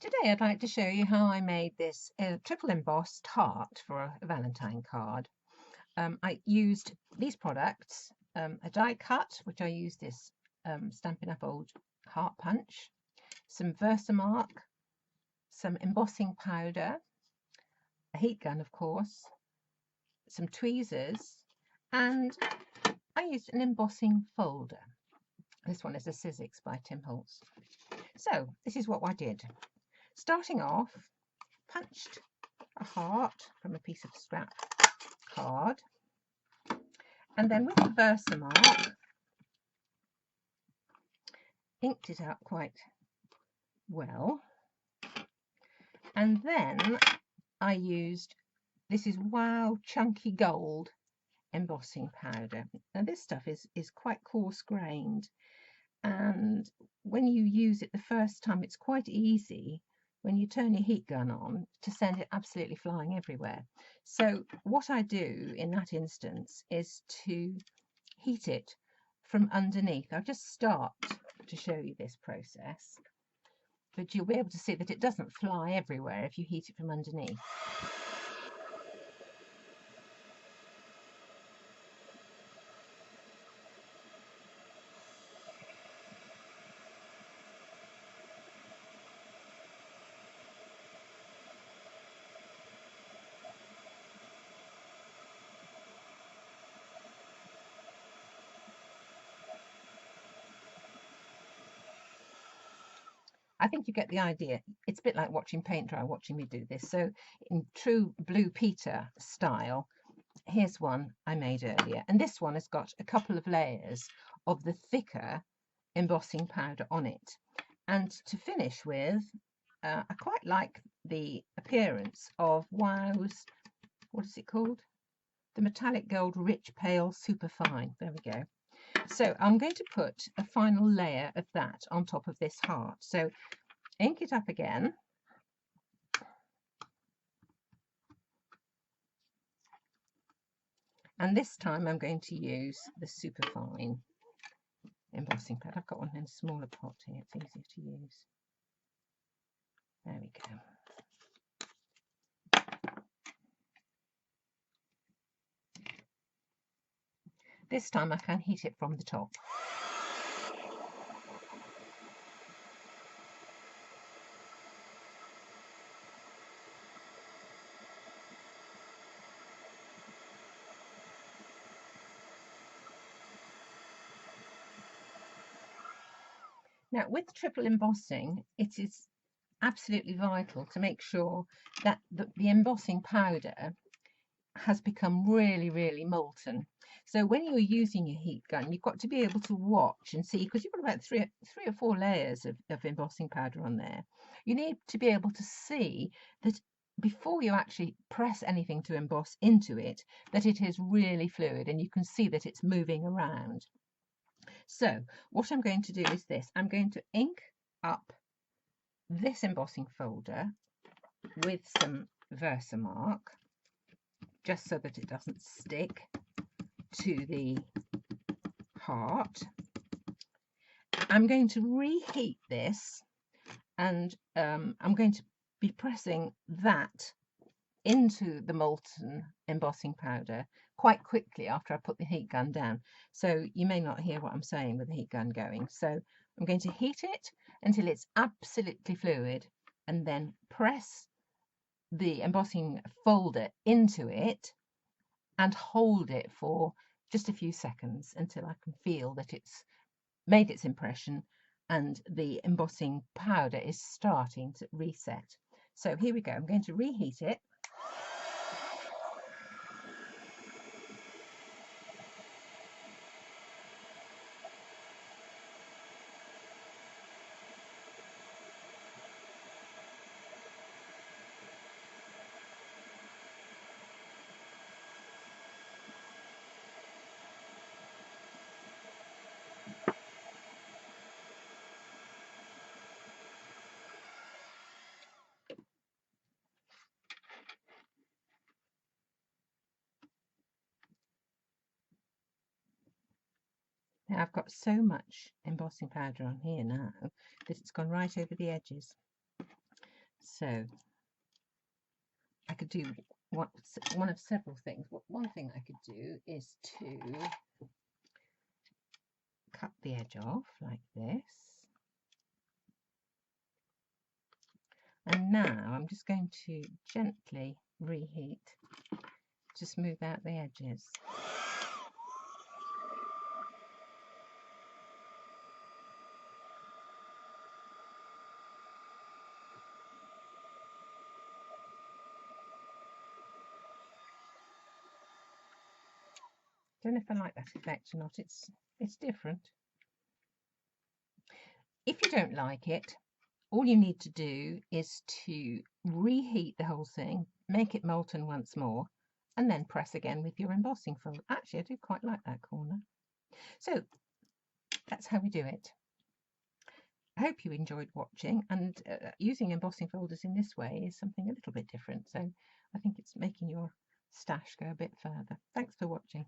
Today I'd like to show you how I made this triple embossed heart for a Valentine card. I used these products, a die cut, which I used this Stampin' Up! Old heart punch, some Versamark, some embossing powder, a heat gun of course, some tweezers, and I used an embossing folder. This one is a Sizzix by Tim Holtz. So this is what I did. Starting off, punched a heart from a piece of scrap card, and then with the Versamark inked it out quite well, and then I used, this is Wow Chunky Gold embossing powder. Now this stuff is quite coarse grained, and when you use it the first time it's quite easy when you turn your heat gun on to send it absolutely flying everywhere. So what I do in that instance is to heat it from underneath. I'll just start to show you this process, but you'll be able to see that it doesn't fly everywhere if you heat it from underneath. I think you get the idea. It's a bit like watching paint dry, watching me do this. So in true Blue Peter style, here's one I made earlier. And this one has got a couple of layers of the thicker embossing powder on it. And to finish with, I quite like the appearance of Wow's, what is it called? The Metallic Gold Rich Pale Superfine. There we go. So I'm going to put a final layer of that on top of this heart. So ink it up again. And this time I'm going to use the Superfine embossing pad. I've got one in a smaller pot here, it's easier to use. There we go. This time I can heat it from the top. Now with triple embossing, it is absolutely vital to make sure that the embossing powder has become really molten. So when you're using your heat gun, you've got to be able to watch and see, because you've got about three or four layers of embossing powder on there. You need to be able to see that before you actually press anything to emboss into it, that it is really fluid and you can see that it's moving around. So what I'm going to do is this. I'm going to ink up this embossing folder with some Versamark, just so that it doesn't stick to the heart. I'm going to reheat this, and I'm going to be pressing that into the molten embossing powder quite quickly after I put the heat gun down. So you may not hear what I'm saying with the heat gun going. So I'm going to heat it until it's absolutely fluid and then press the embossing folder into it and hold it for just a few seconds until I can feel that it's made its impression and the embossing powder is starting to reset. So here we go. I'm going to reheat it. Now I've got so much embossing powder on here now that it's gone right over the edges. So I could do one of several things. One thing I could do is to cut the edge off like this. And now I'm just going to gently reheat to smooth out the edges. Don't know if I like that effect or not. It's different. If you don't like it, all you need to do is to reheat the whole thing, make it molten once more, and then press again with your embossing fold. Actually, I do quite like that corner. So that's how we do it. I hope you enjoyed watching, and using embossing folders in this way is something a little bit different. So I think it's making your stash go a bit further. Thanks for watching.